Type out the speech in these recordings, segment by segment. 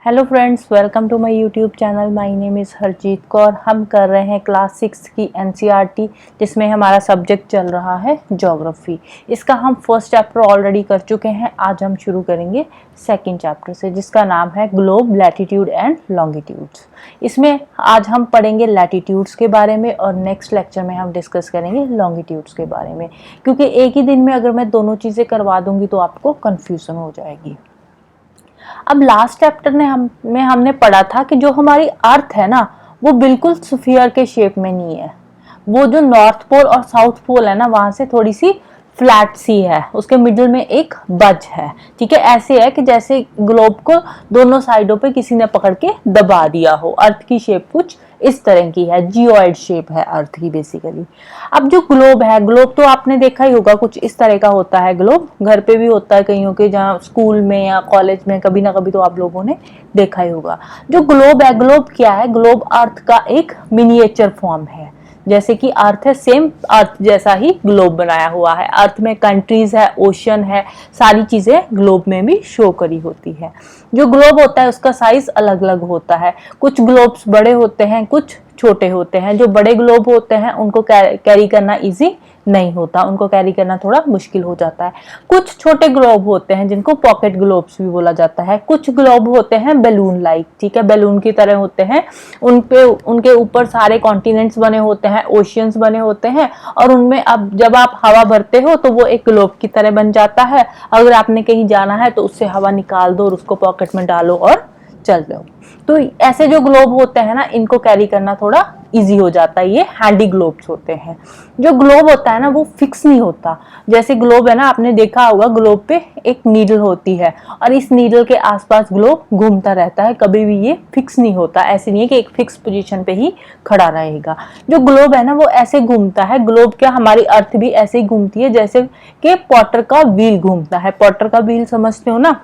Hello friends, welcome to my YouTube channel. My name is Harjeet Kaur. हम कर रहे हैं क्लास 6 की एनसीईआरटी, जिसमें हमारा सब्जेक्ट चल रहा है ज्योग्राफी। इसका हम फर्स्ट चैप्टर ऑलरेडी कर चुके हैं। आज हम शुरू करेंगे सेकंड चैप्टर से, जिसका नाम है ग्लोब, लैटिट्यूड एंड लॉन्गिट्यूड्स। इसमें आज हम पढ़ेंगे लैटिट्यूड्स के बारे में और नेक्स्ट लेक्चर में हम डिस्कस करेंगे लॉन्गिट्यूड्स के बारे में, क्योंकि एक ही दिन में अगर मैं दोनों चीज़ें करवा दूंगी तो आपको कन्फ्यूज़न हो जाएगी। अब लास्ट चैप्टर में हमने पढ़ा था कि जो हमारी अर्थ है ना, वो बिल्कुल स्फीयर के शेप में नहीं है। वो जो नॉर्थ पोल और साउथ पोल है ना, वहां से थोड़ी सी फ्लैट सी है, उसके मिडिल में एक बज है। ठीक है, ऐसे है कि जैसे ग्लोब को दोनों साइडों पे किसी ने पकड़ के दबा दिया हो। अर्थ की शेप कुछ इस तरह की है, जियोइड शेप है अर्थ की बेसिकली। अब जो ग्लोब है, ग्लोब तो आपने देखा ही होगा, कुछ इस तरह का होता है। ग्लोब घर पे भी होता है कईयों के, जहाँ स्कूल में या कॉलेज में कभी ना कभी तो आप लोगों ने देखा ही होगा। जो ग्लोब है, ग्लोब क्या है? ग्लोब अर्थ का एक मिनिएचर फॉर्म है। जैसे कि अर्थ है, सेम अर्थ जैसा ही ग्लोब बनाया हुआ है। अर्थ में कंट्रीज है, ओशन है, सारी चीजें ग्लोब में भी शो करी होती है। जो ग्लोब होता है उसका साइज अलग अलग होता है। कुछ ग्लोब्स बड़े होते हैं, कुछ छोटे होते हैं। जो बड़े ग्लोब होते हैं उनको कैरी करना इजी नहीं होता, उनको कैरी करना थोड़ा मुश्किल हो जाता है। कुछ छोटे ग्लोब होते हैं जिनको पॉकेट ग्लोब्स भी बोला जाता है। कुछ ग्लोब होते हैं बैलून लाइक, ठीक है, बैलून की तरह होते हैं। उनके ऊपर सारे कॉन्टिनेंट्स बने होते हैं, ओशियंस बने होते हैं, और उनमें अब जब आप हवा भरते हो तो वो एक ग्लोब की तरह बन जाता है। अगर आपने कहीं जाना है तो उससे हवा निकाल दो और उसको पॉकेट में डालो और चल दो। तो ऐसे जो ग्लोब होते हैं ना, इनको कैरी करना थोड़ा इजी हो जाता है। ये हैंडी ग्लोब्स होते हैं। जो ग्लोब होता है ना, वो फिक्स नहीं होता। जैसे ग्लोब है ना, आपने देखा होगा, ग्लोब पे एक नीडल होती है और इस नीडल के आसपास ग्लोब घूमता रहता है। कभी भी ये फिक्स नहीं होता। ऐसे नहीं है कि एक फिक्स पोजीशन पे ही खड़ा रहेगा। जो ग्लोब है ना, वो ऐसे घूमता है। ग्लोब क्या, हमारी अर्थ भी ऐसे ही घूमती है जैसे कि पॉटर का व्हील घूमता है। पॉटर का व्हील समझते हो ना,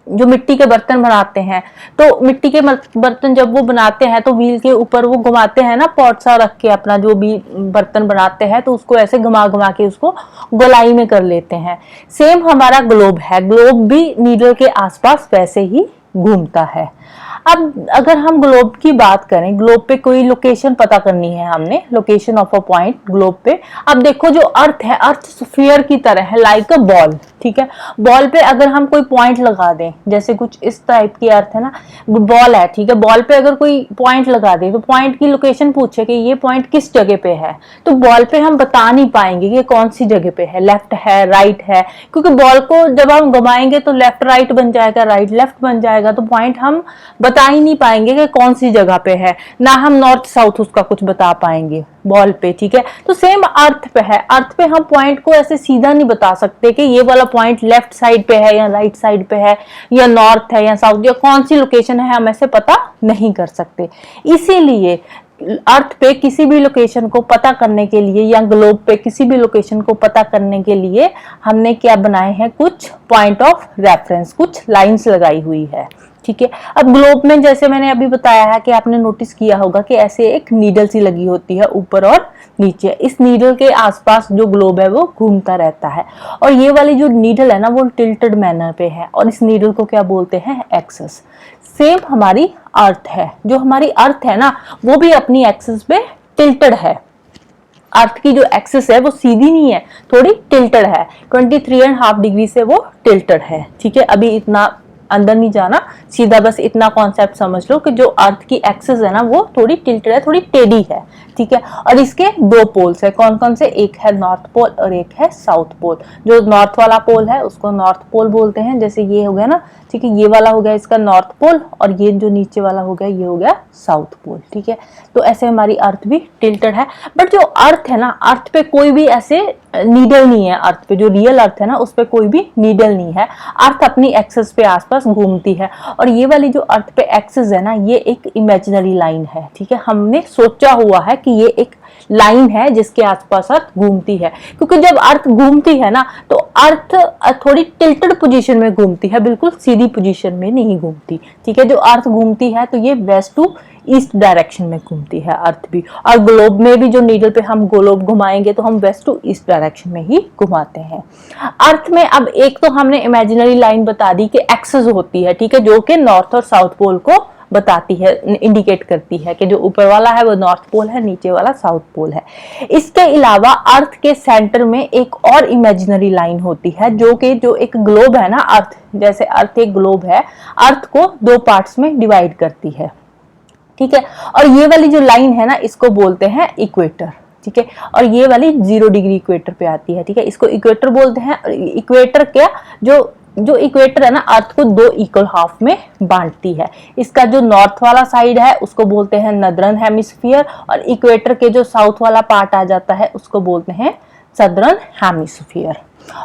जो मिट्टी के बर्तन बनाते हैं, तो मिट्टी के बर्तन जब वो बनाते हैं तो व्हील के ऊपर वो घुमाते हैं ना, पॉट सा रख के अपना जो भी बर्तन बनाते हैं, तो उसको ऐसे घुमा घुमा के उसको गोलाई में कर लेते हैं। सेम हमारा ग्लोब है। ग्लोब भी नीडल के आसपास वैसे ही घूमता है। अब अगर हम ग्लोब की बात करें, ग्लोब पे कोई लोकेशन पता करनी है हमने, location of a point globe पे। अब देखो, जो अर्थ है, अर्थ स्फीयर की तरह है, लाइक अ बॉल। ठीक है, बॉल पे अगर हम कोई पॉइंट लगा दें, जैसे कुछ इस टाइप की अर्थ है ना, बॉल है, ठीक है, बॉल पे अगर कोई पॉइंट लगा दे तो पॉइंट की लोकेशन पूछे कि ये पॉइंट किस जगह पे है, तो बॉल पे हम बता नहीं पाएंगे कि कौन सी जगह पे है, लेफ्ट है, राइट है, क्योंकि बॉल को जब हम घुमाएंगे तो लेफ्ट राइट बन जाएगा, राइट लेफ्ट बन जाएगा, तो पॉइंट हम बता ही नहीं पाएंगे कि कौन सी जगह पे है। ना हम नॉर्थ साउथ उसका कुछ बता पाएंगे बॉल पे। ठीक है, तो सेम अर्थ पे है। अर्थ पे हम पॉइंट को ऐसे सीधा नहीं बता सकते कि ये वाला पॉइंट लेफ्ट साइड पे है या राइट साइड पे है या नॉर्थ है या साउथ, या कौन सी लोकेशन है हम ऐसे पता नहीं कर सकते। इसीलिए अर्थ पे किसी भी लोकेशन को पता करने के लिए या ग्लोब पे किसी भी लोकेशन को पता करने के लिए हमने क्या बनाए हैं, कुछ पॉइंट ऑफ रेफरेंस, कुछ लाइंस लगाई हुई है। ठीक है, अब ग्लोब में जैसे मैंने अभी बताया है कि आपने नोटिस किया होगा कि ऐसे एक नीडल सी लगी होती है ऊपर और नीचे। इस नीडल के आसपास जो ग्लोब है वो घूमता रहता है, और ये वाली जो नीडल है ना, वो टिल्टेड मैनर पे है, और इस नीडल को क्या बोलते हैं, एक्सिस। सेम हमारी अर्थ है। जो हमारी अर्थ है ना, वो भी अपनी एक्सिस पे टिल्टेड है। अर्थ की जो एक्सिस है वो सीधी नहीं है, थोड़ी टिल्टेड है। 23.5 डिग्री से वो टिल्टेड है। ठीक है, अभी इतना अंदर नहीं जाना, सीधा बस इतना कॉन्सेप्ट समझ लो कि जो अर्थ की एक्सिस है ना, वो थोड़ी टिल्टेड है, थोड़ी टेढ़ी है। ठीक है, और इसके दो पोल्स है। कौन कौन से? एक है नॉर्थ पोल और एक है साउथ पोल। जो नॉर्थ वाला पोल है उसको नॉर्थ पोल बोलते हैं, जैसे ये हो गया ना, ठीक है, ये वाला हो गया इसका नॉर्थ पोल, और ये जो नीचे वाला हो गया ये हो गया साउथ पोल। ठीक है, तो ऐसे हमारी अर्थ भी टिल्टेड है। बट जो अर्थ है ना, अर्थ पे कोई भी ऐसे नीडल नहीं है। अर्थ पे जो रियल अर्थ है ना, उस पे कोई भी नीडल नहीं है। अर्थ अपनी एक्सिस पे आसपास घूमती है, और ये वाली जो अर्थ पे एक्सिस है ना, ये एक इमेजिनरी लाइन है। ठीक है, हमने सोचा हुआ है कि ये एक लाइन है जिसके आसपास अर्थ घूमती है, क्योंकि जब अर्थ घूमती है ना तो अर्थ थोड़ी टिल्टेड पोजीशन में घूमती है, बिल्कुल सीधी पोजीशन में नहीं घूमती। ठीक है, जो अर्थ घूमती है तो ये वेस्ट टू ईस्ट डायरेक्शन में घूमती है अर्थ भी, और ग्लोब में भी जो नीडल पे हम ग्लोब घुमाएंगे तो हम वेस्ट टू ईस्ट डायरेक्शन में ही घुमाते हैं। अर्थ में अब एक तो हमने इमेजिनरी लाइन बता दी कि एक्सेस होती है, ठीक है, जो कि नॉर्थ और साउथ पोल को बताती है, इंडिकेट करती है कि जो ऊपर वाला है वो नॉर्थ पोल है, नीचे वाला साउथ पोल है। इसके अलावा अर्थ के सेंटर में एक और इमेजिनरी लाइन होती है जो कि जो एक ग्लोब है ना, अर्थ जैसे अर्थ एक ग्लोब है, अर्थ को दो पार्ट्स में डिवाइड करती है। ठीक है, और ये वाली जो लाइन है ना इसको बोलते हैं इक्वेटर। ठीक है, और ये वाली 0 डिग्री इक्वेटर पे आती है। ठीक है, इसको इक्वेटर बोलते हैं। इक्वेटर क्या, जो इक्वेटर है ना अर्थ को दो इक्वल हाफ में बांटती है। इसका जो नॉर्थ वाला साइड है उसको बोलते हैं नदर्न हेमिस्फीयर, और इक्वेटर के जो साउथ वाला पार्ट आ जाता है उसको बोलते हैं सदर्न हेमिस्फीयर।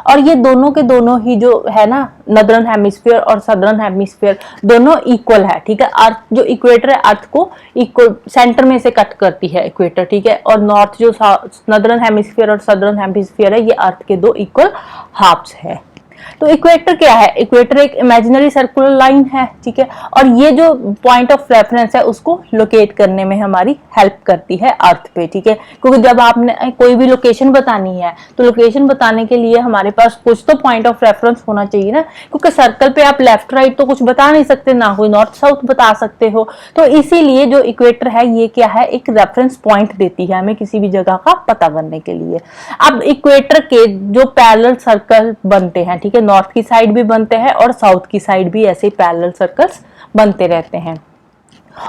और ये दोनों के दोनों ही जो है ना, नदर्न हेमिस्फीयर और सदर्न हेमिस्फीयर दोनों इक्वल है। ठीक है, अर्थ जो इक्वेटर है अर्थ को इक्वल सेंटर में से कट करती है इक्वेटर। ठीक है, और नॉर्थ जो नदर्न हेमिस्फीयर और सदर्न हेमिस्फीयर है ये अर्थ के दो इक्वल हाफ्स है। तो इक्वेटर क्या है, इक्वेटर एक इमेजिनरी सर्कुलर लाइन है। ठीक है, और ये जो पॉइंट ऑफ रेफरेंस है उसको लोकेट करने में हमारी हेल्प करती है अर्थ पे। ठीक है, क्योंकि जब आपने कोई भी लोकेशन बतानी है तो लोकेशन बताने के लिए हमारे पास कुछ तो पॉइंट ऑफ रेफरेंस होना चाहिए ना, क्योंकि सर्कल पे आप लेफ्ट राइट तो कुछ बता नहीं सकते, ना कोई नॉर्थ साउथ बता सकते हो। तो इसीलिए जो इक्वेटर है ये क्या है, एक रेफरेंस पॉइंट देती है हमें किसी भी जगह का पता करने के लिए। अब इक्वेटर के जो पैरेलल सर्कल बनते हैं, ठीक है, नॉर्थ की साइड भी बनते हैं और साउथ की साइड भी ऐसे पैरेलल सर्कल्स बनते रहते हैं।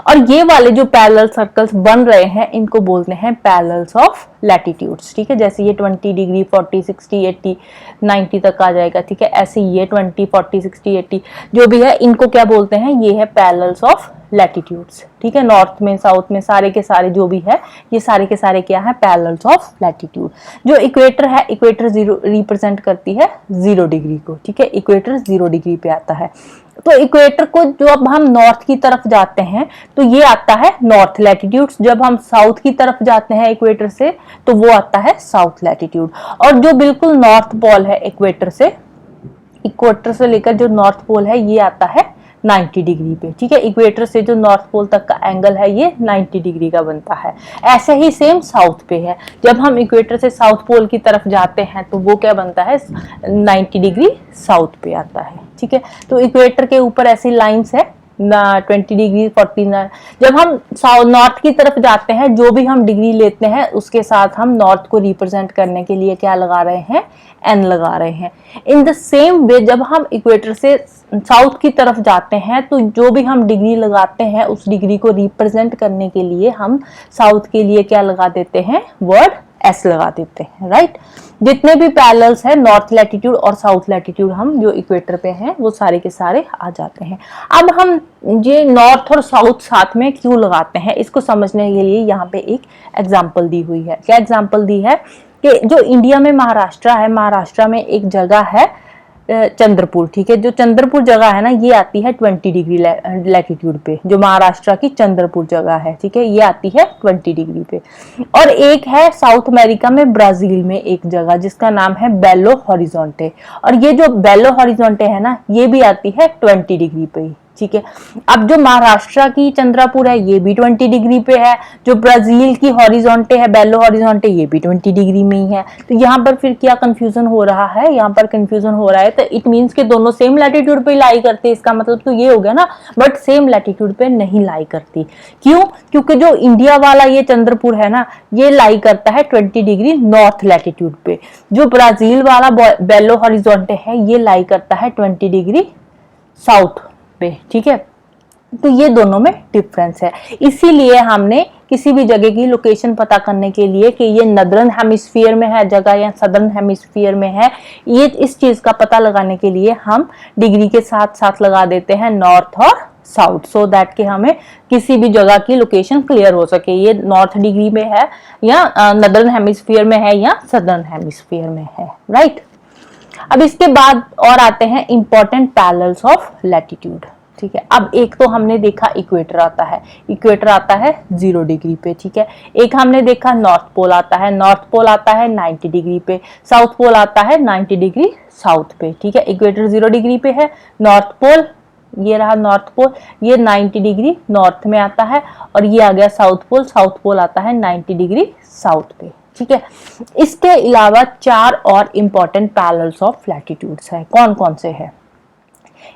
और ये वाले जो पैरेलल सर्कल्स बन रहे हैं इनको बोलते हैं पैरेलल्स ऑफ लैटिट्यूड्स। ठीक है, जैसे ये 20 डिग्री 40 60 80 90 तक आ जाएगा। ठीक है, ऐसे ये 20 40 60 80 जो भी है इनको क्या बोलते हैं, ये है पैरेलल्स ऑफ लैटिट्यूड्स। ठीक है, नॉर्थ में साउथ में सारे के सारे जो भी है ये सारे के सारे क्या है, पैरेलल्स ऑफ लैटिट्यूड। जो इक्वेटर है, इक्वेटर 0 रिप्रेजेंट करती है 0 डिग्री को। ठीक है, इक्वेटर 0 डिग्री पे आता है। तो इक्वेटर को जो अब हम नॉर्थ की तरफ जाते हैं तो ये आता है नॉर्थ लैटिट्यूड, जब हम साउथ की तरफ जाते हैं इक्वेटर से तो वो आता है साउथ लैटिट्यूड। और जो बिल्कुल नॉर्थ पोल है इक्वेटर से लेकर जो नॉर्थ पोल है ये आता है 90 डिग्री पे। ठीक है, इक्वेटर से जो नॉर्थ पोल तक का एंगल है ये 90 डिग्री का बनता है। ऐसे ही सेम साउथ पे है, जब हम इक्वेटर से साउथ पोल की तरफ जाते हैं तो वो क्या बनता है, 90 डिग्री साउथ पे आता है। ठीक है, तो इक्वेटर के ऊपर ऐसी लाइंस है 20 डिग्री 49। जब हम नॉर्थ की तरफ जाते हैं जो भी हम डिग्री लेते हैं उसके साथ हम नॉर्थ को रिप्रेजेंट करने के लिए क्या लगा रहे हैं, एन लगा रहे हैं। इन द सेम वे जब हम इक्वेटर से साउथ की तरफ जाते हैं तो जो भी हम डिग्री लगाते हैं उस डिग्री को रिप्रेजेंट करने के लिए हम साउथ के लिए क्या लगा देते हैं, वर्ड एस लगा देते हैं। राइट, जितने भी पैरेलल्स है नॉर्थ लैटिट्यूड और साउथ लैटिट्यूड हम जो इक्वेटर पे हैं वो सारे के सारे आ जाते हैं। अब हम ये नॉर्थ और साउथ साथ में क्यों लगाते हैं इसको समझने के लिए यहाँ पे एक एग्जाम्पल दी हुई है। क्या एग्जाम्पल दी है कि जो इंडिया में महाराष्ट्र है, महाराष्ट्र में एक जगह है चंद्रपुर। ठीक है, जो चंद्रपुर जगह है ना ये आती है 20 डिग्री लैटिट्यूड पे, जो महाराष्ट्र की चंद्रपुर जगह है। ठीक है, ये आती है 20 डिग्री पे। और एक है साउथ अमेरिका में ब्राजील में एक जगह जिसका नाम है बेलो हॉरिजॉन्टे, और ये जो बेलो हॉरिजॉन्टे है ना ये भी आती है 20 डिग्री पे ही। ठीक है, अब जो महाराष्ट्र की चंद्रपुर है ये भी 20 डिग्री पे है, जो ब्राजील की हॉरिजॉन्टे है बेलो हॉरिजॉन्टे ये भी 20 डिग्री में ही है। तो यहाँ पर फिर क्या कंफ्यूजन हो रहा है, यहाँ पर कंफ्यूजन हो रहा है तो इट मींस कि दोनों सेम लैटिट्यूड पे लाई करते हैं, इसका मतलब तो ये हो गया ना, बट सेम लैटिट्यूड पे नहीं लाई करती। क्यों, क्योंकि जो इंडिया वाला ये चंद्रपुर है ना ये लाई करता है 20 डिग्री नॉर्थ लैटिट्यूड पे, जो ब्राजील वाला बेलो हॉरिजॉन्टे है ये लाई करता है 20 डिग्री साउथ पे। ठीक है, तो ये दोनों में डिफरेंस है। इसीलिए हमने किसी भी जगह की लोकेशन पता करने के लिए कि ये नदर्न हेमिस्फीयर में है जगह या सदर्न हेमिस्फीयर में है, ये इस चीज का पता लगाने के लिए हम डिग्री के साथ साथ लगा देते हैं नॉर्थ और साउथ, सो दैट कि हमें किसी भी जगह की लोकेशन क्लियर हो सके, ये नॉर्थ डिग्री में है या नदर्न हेमिस्फीयर में है या सदर्न हेमिस्फीयर में है। राइट, अब इसके बाद और आते हैं इंपॉर्टेंट पैरेलल्स ऑफ लैटिट्यूड। ठीक है। अब एक तो हमने देखा इक्वेटर आता है, इक्वेटर आता है 0 डिग्री पे, ठीक है। एक हमने देखा नॉर्थ पोल आता है, नॉर्थ पोल आता है 90 डिग्री पे, साउथ पोल आता है 90 डिग्री साउथ पे, ठीक है। इक्वेटर 0 डिग्री पे है, नॉर्थ पोल ये रहा नॉर्थ पोल, ये 90 डिग्री नॉर्थ में आता है, और ये आ गया साउथ पोल, साउथ पोल आता है 90 डिग्री साउथ पे, ठीक है। इसके अलावा 4 और इंपॉर्टेंट पैरेलल्स ऑफ लैटिट्यूड्स है। कौन कौन से है?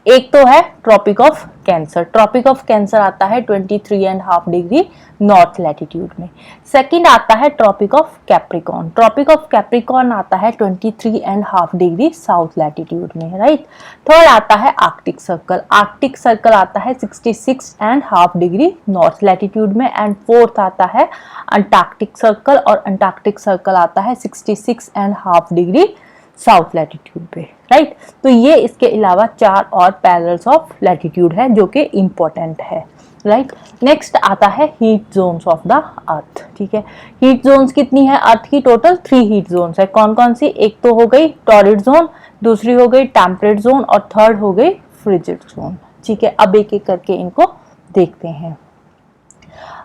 एक तो है Tropic of Cancer, Tropic of Cancer आता है 23.5 डिग्री नॉर्थ लैटिट्यूड में। सेकंड आता है Tropic of Capricorn, Tropic of Capricorn आता है 23.5 डिग्री साउथ लैटिट्यूड में, राइट। थर्ड आता है आर्कटिक सर्कल, आर्कटिक सर्कल आता है 66.5 डिग्री नॉर्थ लैटिट्यूड में। एंड फोर्थ आता है अंटार्कटिक सर्कल, और अंटार्कटिक सर्कल आता है 66.5 डिग्री साउथ लैटिट्यूड पे, राइट। तो ये इसके अलावा 4 और पैरेलल्स ऑफ लैटिट्यूड है जो कि इंपॉर्टेंट है, राइट। नेक्स्ट आता है heat zones of the earth, ठीक है। हीट जोन्स कितनी है अर्थ की? टोटल 3 हीट जोन्स है। कौन कौन सी? एक तो हो गई टॉरिड जोन, दूसरी हो गई टेम्परेट जोन, और थर्ड हो गई फ्रिजिड जोन, ठीक है। अब एक एक करके इनको देखते हैं।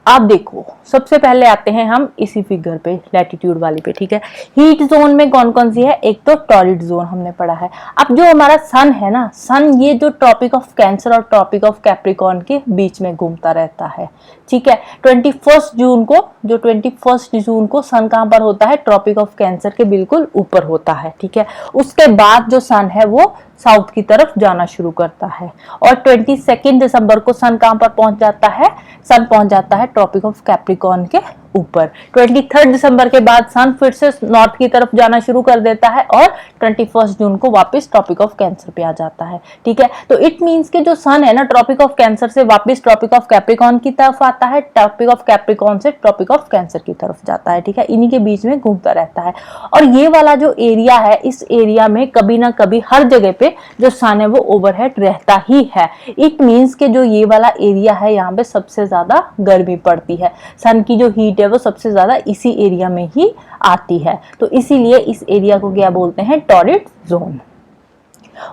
आप देखो, सबसे पहले आते हैं हम इसी फिगर पे, लैटिट्यूड वाली पे, ठीक है। हीट जोन में कौन कौन सी है? एक तो टॉरिड जोन हमने पढ़ा है। अब जो हमारा सन है ना, सन ये जो ट्रॉपिक ऑफ कैंसर और ट्रॉपिक ऑफ कैप्रिकॉर्न के बीच में घूमता रहता है, ठीक है। 21 जून को, जो 21 जून को सन कहां पर होता है? ट्रॉपिक ऑफ कैंसर के बिल्कुल ऊपर होता है, ठीक है। उसके बाद जो सन है वो साउथ की तरफ जाना शुरू करता है, और 22 दिसंबर को सन कहां पर पहुंच जाता है? सन पहुंच जाता है ट्रॉपिक ऑफ कैप्रिकॉर्न के ऊपर। 23 दिसंबर के बाद सन फिर से नॉर्थ की तरफ जाना शुरू कर देता है, और 21 जून को वापस ट्रॉपिक ऑफ कैंसर पे आ जाता है, ठीक है। तो इट मींस कि जो सन है ना, ट्रॉपिक ऑफ कैंसर से वापस ट्रॉपिक ऑफ कैप्रिकॉर्न की तरफ आता है, ट्रॉपिक ऑफ कैप्रिकॉर्न से ट्रॉपिक ऑफ कैंसर की तरफ जाता है, ठीक है। इन्हीं के बीच में घूमता रहता है। और ये वाला जो एरिया है, इस एरिया में कभी ना कभी हर जगह पे जो सन है वो ओवरहेड रहता ही है। इट मींस कि जो ये वाला एरिया है, यहाँ पे सबसे ज्यादा गर्मी पड़ती है, सन की जो हीट है वो सबसे ज्यादा इसी एरिया में ही आती है। तो इसीलिए इस एरिया को क्या बोलते हैं? Torrid zone.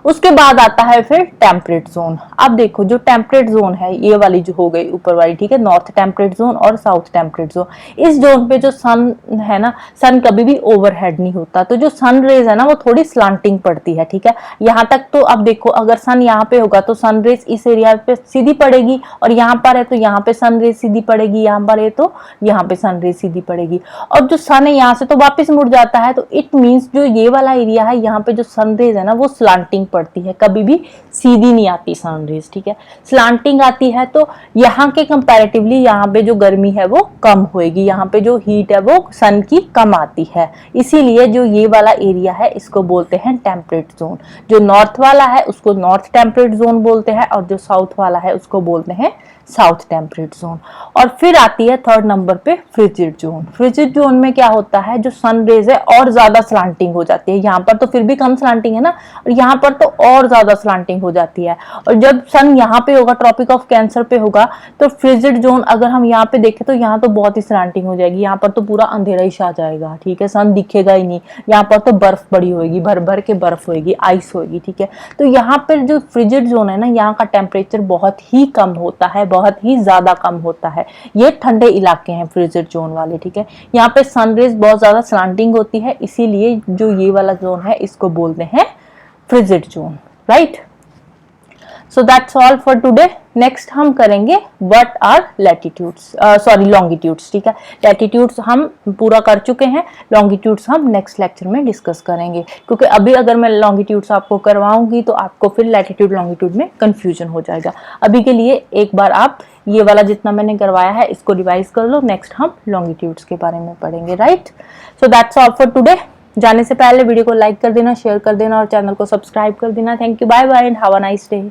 उसके बाद आता है फिर टेम्परेट जोन। अब देखो, जो टेम्परेट जोन है, ये वाली जो हो गई ऊपर वाली, ठीक है, नॉर्थ टेम्परेट जोन और साउथ टेम्परेट जोन। इस जोन पे जो सन है ना, सन कभी भी ओवरहेड नहीं होता, तो जो सन रेज है ना वो थोड़ी स्लांटिंग पड़ती है, ठीक है। यहाँ तक तो अब देखो, अगर सन यहाँ पे होगा तो सन रेज इस एरिया पे सीधी पड़ेगी, और यहाँ पर है तो यहाँ पे सन रेज सीधी पड़ेगी, यहाँ पर है तो यहाँ पे सन रेज सीधी पड़ेगी। और जो सन है यहाँ से तो वापिस मुड़ जाता है, तो इट मीन्स जो ये वाला एरिया है, यहाँ पे जो सन रेज है ना वो स्लांटिंग पड़ती है, कभी भी सीधी नहीं आती सनरेज, ठीक है। स्लांटिंग आती है तो यहाँ के कंपैरेटिवली यहाँ पे जो गर्मी है वो कम होएगी, यहाँ पे जो हीट है वो सन की कम आती है। इसीलिए जो ये वाला एरिया है इसको बोलते हैं टेम्परेट जोन। जो नॉर्थ वाला है उसको नॉर्थ टेम्परेट जोन बोलते हैं, और जो साउथ वाला है उसको बोलते हैं साउथ टेम्परेट जोन। और फिर आती है थर्ड नंबर पे फ्रिजिड जोन। फ्रिजिड जोन में क्या होता है? जो सन रेज है और ज्यादा स्लांटिंग हो जाती है, यहाँ पर तो फिर भी कम स्लांटिंग है ना, और यहाँ पर तो और ज्यादा स्लांटिंग हो जाती है। और जब सन यहाँ पे होगा, ट्रॉपिक ऑफ कैंसर पे होगा, तो फ्रिजिड जोन अगर हम यहाँ पे देखें तो यहाँ तो बहुत ही स्लांटिंग हो जाएगी, यहाँ पर तो पूरा अंधेरा ही छा जाएगा, ठीक है, सन दिखेगा ही नहीं। यहाँ पर तो बर्फ पड़ी होगी, भर भर के बर्फ होगी, आइस होगी, ठीक है। तो यहाँ पर जो फ्रिजिड जोन है ना, यहाँ का टेम्परेचर बहुत ही कम होता है, बहुत ही ज्यादा कम होता है। ये ठंडे इलाके हैं फ्रिजिड जोन वाले, ठीक है। यहाँ पे सनरेज बहुत ज्यादा स्लांटिंग होती है, इसीलिए जो ये वाला जोन है इसको बोलते हैं frigid zone, right. So that's all for today. Next हम करेंगे what are latitudes, sorry longitudes, ठीक है। लैटिट्यूड्स हम पूरा कर चुके हैं, लॉन्गिट्यूड्स हम नेक्स्ट लेक्चर में डिस्कस करेंगे, क्योंकि अभी अगर मैं लॉन्गिट्यूड्स आपको करवाऊंगी तो आपको फिर लैटिट्यूड लॉन्गिट्यूड में कंफ्यूजन हो जाएगा। अभी के लिए एक बार आप ये वाला जितना मैंने करवाया है इसको रिवाइज कर लो, नेक्स्ट हम लॉन्गिट्यूड्स के बारे में पढ़ेंगे, right. So that's all for today. जाने से पहले वीडियो को लाइक कर देना, शेयर कर देना और चैनल को सब्सक्राइब कर देना। Thank you, bye bye and have a nice day.